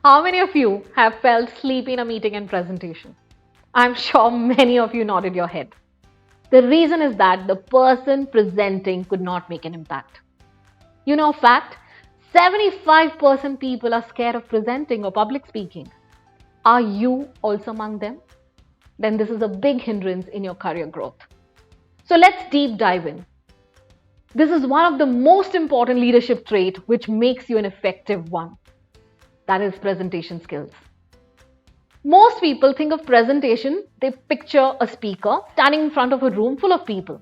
How many of you have felt sleepy in a meeting and presentation? I'm sure many of you nodded your head. The reason is that the person presenting could not make an impact. You know, fact, 75% people are scared of presenting or public speaking. Are you also among them? Then this is a big hindrance in your career growth. So let's deep dive in. This is one of the most important leadership traits which makes you an effective one. That is presentation skills. Most people think of presentation, they picture a speaker standing in front of a room full of people.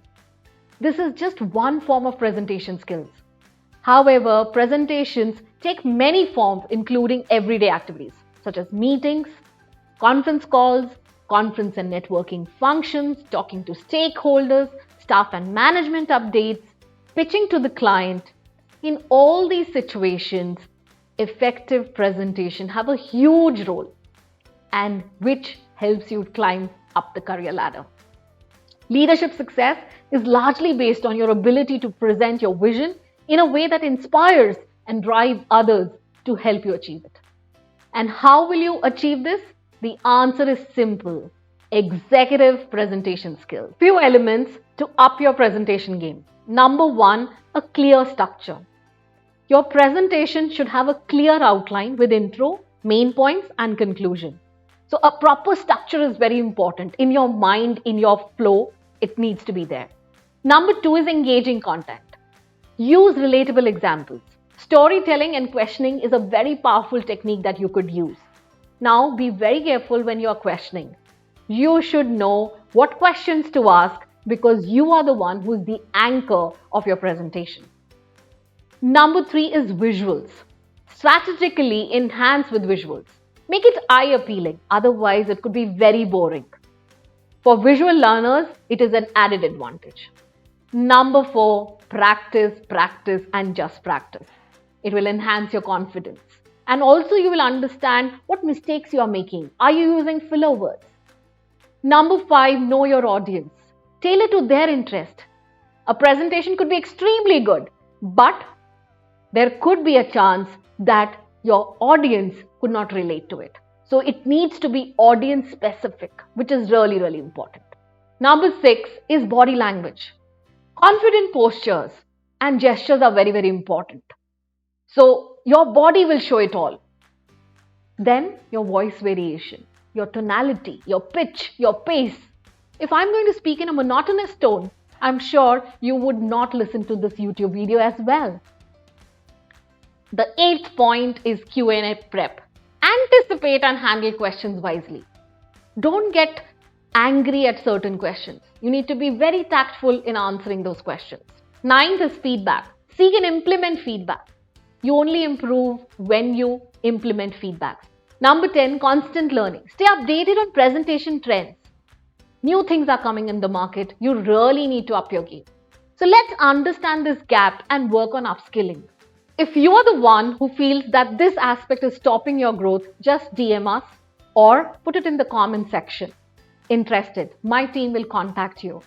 This is just one form of presentation skills. However, presentations take many forms, including everyday activities such as meetings, conference calls, conference and networking functions, talking to stakeholders, staff and management updates, pitching to the client. In all these situations, effective presentation have a huge role and which helps you climb up the career ladder. Leadership success is largely based on your ability to present your vision in a way that inspires and drives others to help you achieve it. And how will you achieve this? The answer is simple. Executive presentation skills. Few elements to up your presentation game. Number one, a clear structure. Your presentation should have a clear outline with intro, main points, and conclusion. So a proper structure is very important. In your mind, in your flow, it needs to be there. Number two is engaging content. Use relatable examples. Storytelling and questioning is a very powerful technique that you could use. Now, be very careful when you are questioning. You should know what questions to ask because you are the one who is the anchor of your presentation. Number three is visuals. Strategically enhance with visuals. Make it eye appealing, otherwise it could be very boring. For visual learners, it is an added advantage. Number four, practice, practice, and just practice. It will enhance your confidence. And also you will understand what mistakes you are making. Are you using filler words? Number five, know your audience. Tailor to their interest. A presentation could be extremely good, but there could be a chance that your audience could not relate to it. So it needs to be audience specific, which is really, really important. Number six is body language. Confident postures and gestures are very, very important. So your body will show it all. Then your voice variation, your tonality, your pitch, your pace. If I'm going to speak in a monotonous tone, I'm sure you would not listen to this YouTube video as well. The eighth point is Q&A prep. Anticipate and handle questions wisely. Don't get angry at certain questions. You need to be very tactful in answering those questions. Ninth is feedback. Seek and implement feedback. You only improve when you implement feedback. Number 10, constant learning. Stay updated on presentation trends. New things are coming in the market. You really need to up your game. So let's understand this gap and work on upskilling. If you are the one who feels that this aspect is stopping your growth, just DM us or put it in the comment section. Interested, my team will contact you.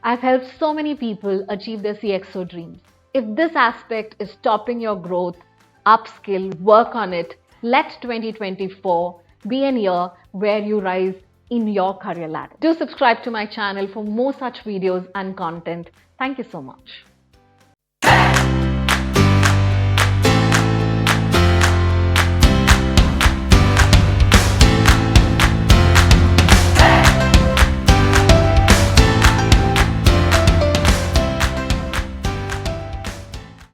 I've helped so many people achieve their CXO dreams. If this aspect is stopping your growth, upskill, work on it, let 2024 be a year where you rise in your career ladder. Do subscribe to my channel for more such videos and content. Thank you so much.